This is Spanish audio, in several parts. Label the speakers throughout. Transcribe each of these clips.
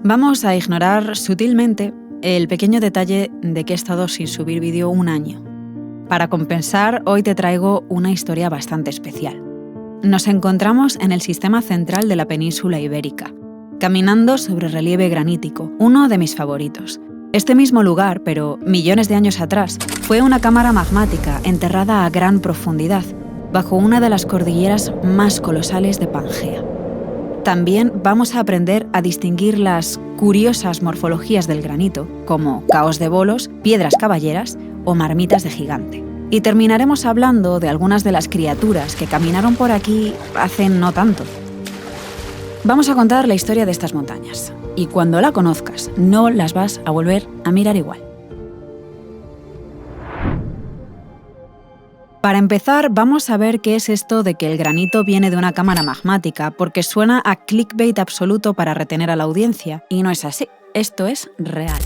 Speaker 1: Vamos a ignorar sutilmente el pequeño detalle de que he estado sin subir vídeo un año. Para compensar, hoy te traigo una historia bastante especial. Nos encontramos en el sistema central de la península ibérica, caminando sobre relieve granítico, uno de mis favoritos. Este mismo lugar, pero millones de años atrás, fue una cámara magmática enterrada a gran profundidad, bajo una de las cordilleras más colosales de Pangea. También vamos a aprender a distinguir las curiosas morfologías del granito, como caos de bolos, piedras caballeras o marmitas de gigante. Y terminaremos hablando de algunas de las criaturas que caminaron por aquí hace no tanto. Vamos a contar la historia de estas montañas, y cuando la conozcas, no las vas a volver a mirar igual. Para empezar, vamos a ver qué es esto de que el granito viene de una cámara magmática, porque suena a clickbait absoluto para retener a la audiencia, y no es así, esto es real.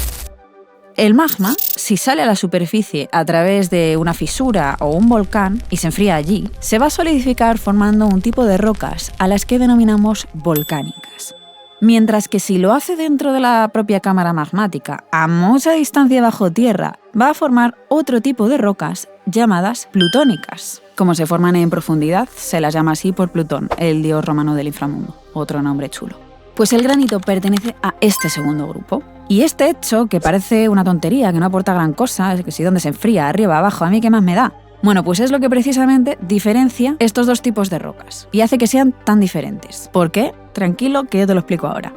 Speaker 1: El magma, si sale a la superficie a través de una fisura o un volcán y se enfría allí, se va a solidificar formando un tipo de rocas a las que denominamos volcánicas. Mientras que si lo hace dentro de la propia cámara magmática, a mucha distancia bajo tierra, va a formar otro tipo de rocas llamadas plutónicas. Como se forman en profundidad, se las llama así por Plutón, el dios romano del inframundo. Otro nombre chulo. Pues el granito pertenece a este segundo grupo. Y este hecho, que parece una tontería, que no aporta gran cosa, es que si donde se enfría, arriba, abajo, ¿a mí qué más me da? Bueno, pues es lo que precisamente diferencia estos dos tipos de rocas y hace que sean tan diferentes. ¿Por qué? Tranquilo, que yo te lo explico ahora.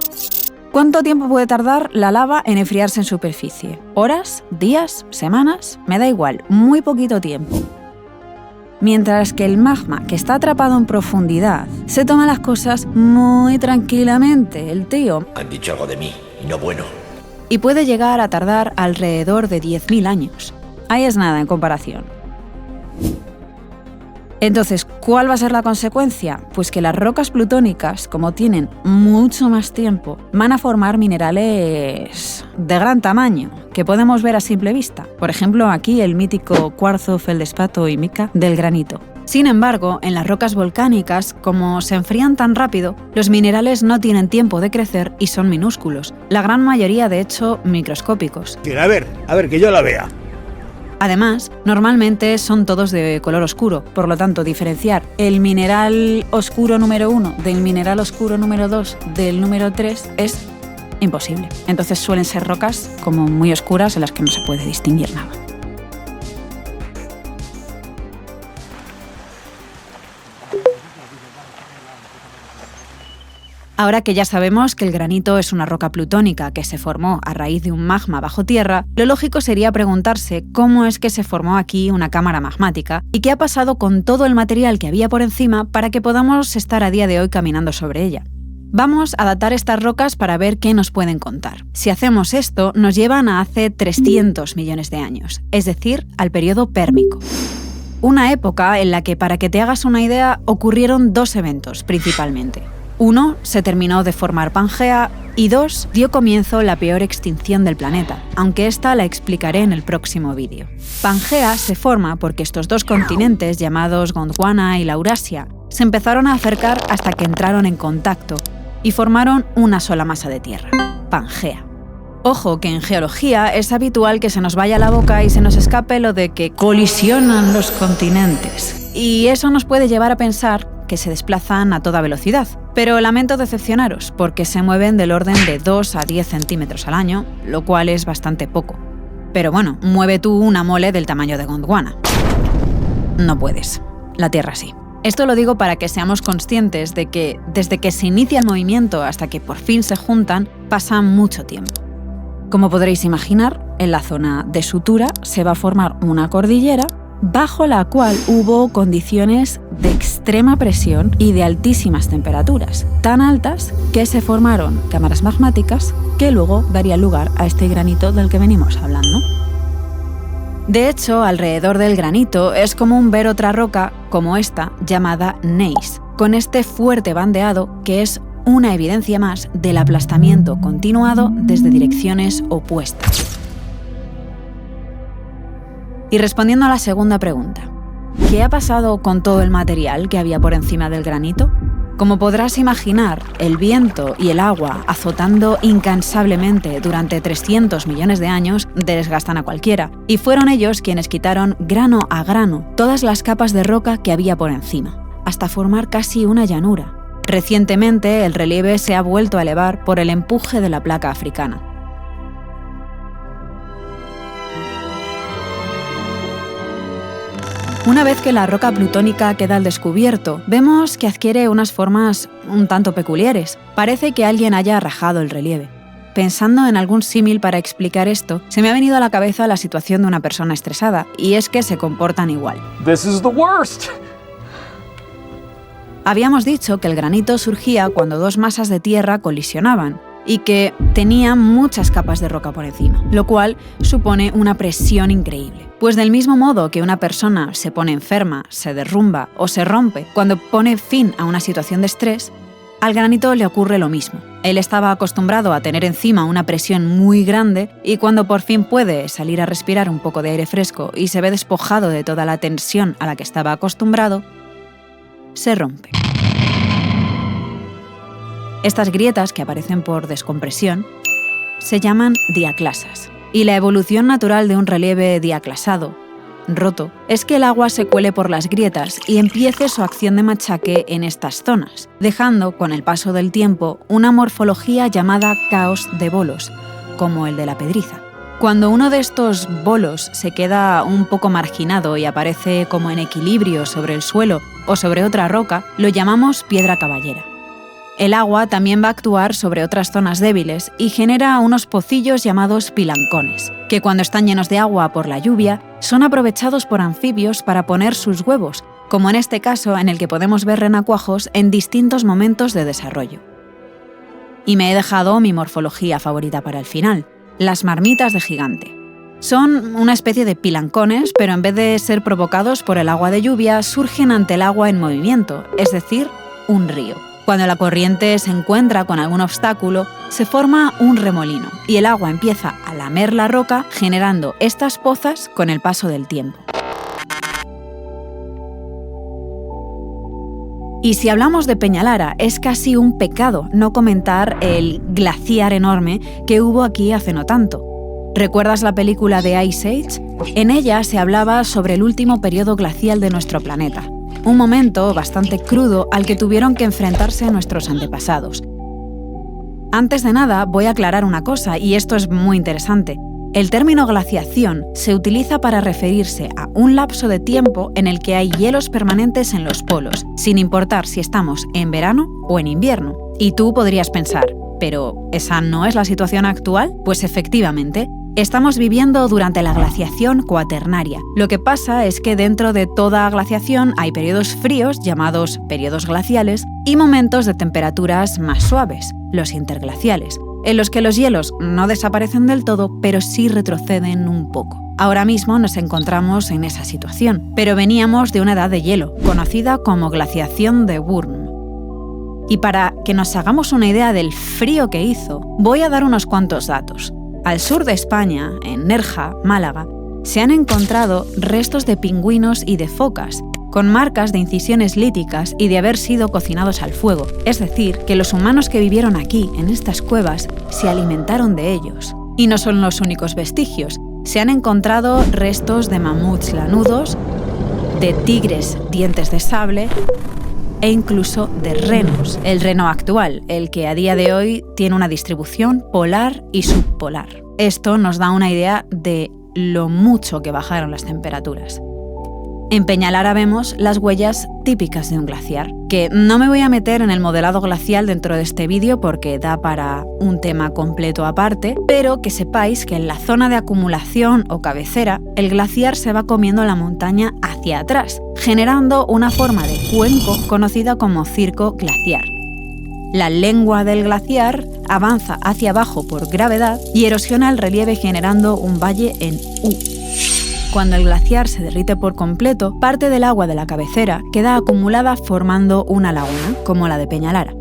Speaker 1: ¿Cuánto tiempo puede tardar la lava en enfriarse en superficie? ¿Horas? ¿Días? ¿Semanas? Me da igual, muy poquito tiempo. Mientras que el magma, que está atrapado en profundidad, se toma las cosas muy tranquilamente, el tío.
Speaker 2: Han dicho algo de mí, y no bueno.
Speaker 1: Y puede llegar a tardar alrededor de 10.000 años. Ahí es nada en comparación. Entonces, ¿cuál va a ser la consecuencia? Pues que las rocas plutónicas, como tienen mucho más tiempo, van a formar minerales de gran tamaño, que podemos ver a simple vista. Por ejemplo, aquí el mítico cuarzo, feldespato y mica del granito. Sin embargo, en las rocas volcánicas, como se enfrían tan rápido, los minerales no tienen tiempo de crecer y son minúsculos. La gran mayoría, de hecho, microscópicos.
Speaker 3: A ver, que yo la vea.
Speaker 1: Además, normalmente son todos de color oscuro, por lo tanto, diferenciar el mineral oscuro número 1 del mineral oscuro número 2 del número 3 es imposible. Entonces suelen ser rocas como muy oscuras en las que no se puede distinguir nada. Ahora que ya sabemos que el granito es una roca plutónica que se formó a raíz de un magma bajo tierra, lo lógico sería preguntarse cómo es que se formó aquí una cámara magmática y qué ha pasado con todo el material que había por encima para que podamos estar a día de hoy caminando sobre ella. Vamos a datar estas rocas para ver qué nos pueden contar. Si hacemos esto, nos llevan a hace 300 millones de años, es decir, al periodo pérmico. Una época en la que, para que te hagas una idea, ocurrieron dos eventos principalmente. 1. Se terminó de formar Pangea y 2. Dio comienzo la peor extinción del planeta, aunque esta la explicaré en el próximo vídeo. Pangea se forma porque estos dos continentes, llamados Gondwana y Laurasia, se empezaron a acercar hasta que entraron en contacto y formaron una sola masa de tierra, Pangea. Ojo que en geología es habitual que se nos vaya la boca y se nos escape lo de que colisionan los continentes. Y eso nos puede llevar a pensar que se desplazan a toda velocidad. Pero lamento decepcionaros, porque se mueven del orden de 2 a 10 centímetros al año, lo cual es bastante poco. Pero bueno, mueve tú una mole del tamaño de Gondwana. No puedes. La Tierra sí. Esto lo digo para que seamos conscientes de que desde que se inicia el movimiento hasta que por fin se juntan, pasa mucho tiempo. Como podréis imaginar, en la zona de sutura se va a formar una cordillera bajo la cual hubo condiciones de extrema presión y de altísimas temperaturas, tan altas que se formaron cámaras magmáticas que luego darían lugar a este granito del que venimos hablando. De hecho, alrededor del granito es común ver otra roca como esta, llamada gneiss, con este fuerte bandeado que es una evidencia más del aplastamiento continuado desde direcciones opuestas. Y respondiendo a la segunda pregunta, ¿qué ha pasado con todo el material que había por encima del granito? Como podrás imaginar, el viento y el agua azotando incansablemente durante 300 millones de años desgastan a cualquiera, y fueron ellos quienes quitaron grano a grano todas las capas de roca que había por encima, hasta formar casi una llanura. Recientemente, el relieve se ha vuelto a elevar por el empuje de la placa africana. Una vez que la roca plutónica queda al descubierto, vemos que adquiere unas formas un tanto peculiares. Parece que alguien haya rajado el relieve. Pensando en algún símil para explicar esto, se me ha venido a la cabeza la situación de una persona estresada, y es que se comportan igual.
Speaker 4: This is the worst.
Speaker 1: Habíamos dicho que el granito surgía cuando dos masas de tierra colisionaban y que tenía muchas capas de roca por encima, lo cual supone una presión increíble. Pues del mismo modo que una persona se pone enferma, se derrumba o se rompe cuando pone fin a una situación de estrés, al granito le ocurre lo mismo. Él estaba acostumbrado a tener encima una presión muy grande y cuando por fin puede salir a respirar un poco de aire fresco y se ve despojado de toda la tensión a la que estaba acostumbrado, se rompe. Estas grietas, que aparecen por descompresión, se llaman diaclasas. Y la evolución natural de un relieve diaclasado, roto, es que el agua se cuele por las grietas y empiece su acción de machaque en estas zonas, dejando, con el paso del tiempo, una morfología llamada caos de bolos, como el de la pedriza. Cuando uno de estos bolos se queda un poco marginado y aparece como en equilibrio sobre el suelo o sobre otra roca, lo llamamos piedra caballera. El agua también va a actuar sobre otras zonas débiles y genera unos pocillos llamados pilancones, que cuando están llenos de agua por la lluvia, son aprovechados por anfibios para poner sus huevos, como en este caso en el que podemos ver renacuajos en distintos momentos de desarrollo. Y me he dejado mi morfología favorita para el final, las marmitas de gigante. Son una especie de pilancones, pero en vez de ser provocados por el agua de lluvia, surgen ante el agua en movimiento, es decir, un río. Cuando la corriente se encuentra con algún obstáculo, se forma un remolino y el agua empieza a lamer la roca, generando estas pozas con el paso del tiempo. Y si hablamos de Peñalara, es casi un pecado no comentar el glaciar enorme que hubo aquí hace no tanto. ¿Recuerdas la película de Ice Age? En ella se hablaba sobre el último periodo glacial de nuestro planeta. Un momento bastante crudo al que tuvieron que enfrentarse nuestros antepasados. Antes de nada, voy a aclarar una cosa, y esto es muy interesante. El término glaciación se utiliza para referirse a un lapso de tiempo en el que hay hielos permanentes en los polos, sin importar si estamos en verano o en invierno. Y tú podrías pensar, ¿pero esa no es la situación actual? Pues efectivamente, estamos viviendo durante la glaciación cuaternaria. Lo que pasa es que dentro de toda glaciación hay periodos fríos, llamados periodos glaciales, y momentos de temperaturas más suaves, los interglaciales, en los que los hielos no desaparecen del todo, pero sí retroceden un poco. Ahora mismo nos encontramos en esa situación, pero veníamos de una edad de hielo, conocida como glaciación de Würm. Y para que nos hagamos una idea del frío que hizo, voy a dar unos cuantos datos. Al sur de España, en Nerja, Málaga, se han encontrado restos de pingüinos y de focas, con marcas de incisiones líticas y de haber sido cocinados al fuego. Es decir, que los humanos que vivieron aquí, en estas cuevas, se alimentaron de ellos. Y no son los únicos vestigios. Se han encontrado restos de mamuts lanudos, de tigres dientes de sable e incluso de renos. El reno actual, el que a día de hoy tiene una distribución polar y subpolar. Esto nos da una idea de lo mucho que bajaron las temperaturas. En Peñalara vemos las huellas típicas de un glaciar, que no me voy a meter en el modelado glacial dentro de este vídeo porque da para un tema completo aparte, pero que sepáis que en la zona de acumulación o cabecera, el glaciar se va comiendo la montaña hacia atrás, generando una forma de cuenco conocida como circo glaciar. La lengua del glaciar avanza hacia abajo por gravedad y erosiona el relieve generando un valle en U. Cuando el glaciar se derrite por completo, parte del agua de la cabecera queda acumulada formando una laguna, como la de Peñalara.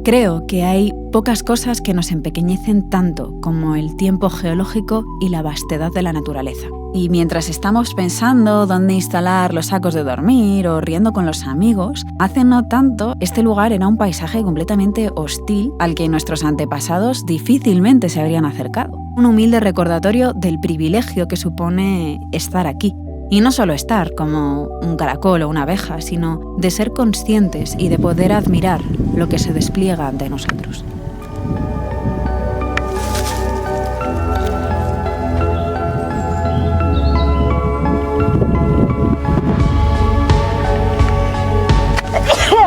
Speaker 1: Creo que hay pocas cosas que nos empequeñecen tanto como el tiempo geológico y la vastedad de la naturaleza. Y mientras estamos pensando dónde instalar los sacos de dormir o riendo con los amigos, hace no tanto este lugar era un paisaje completamente hostil al que nuestros antepasados difícilmente se habrían acercado. Un humilde recordatorio del privilegio que supone estar aquí. Y no solo estar como un caracol o una abeja, sino de ser conscientes y de poder admirar lo que se despliega ante nosotros.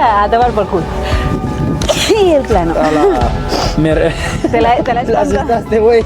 Speaker 1: A tomar por culo. Y el plano.
Speaker 4: Te la
Speaker 3: Las estaste, güey.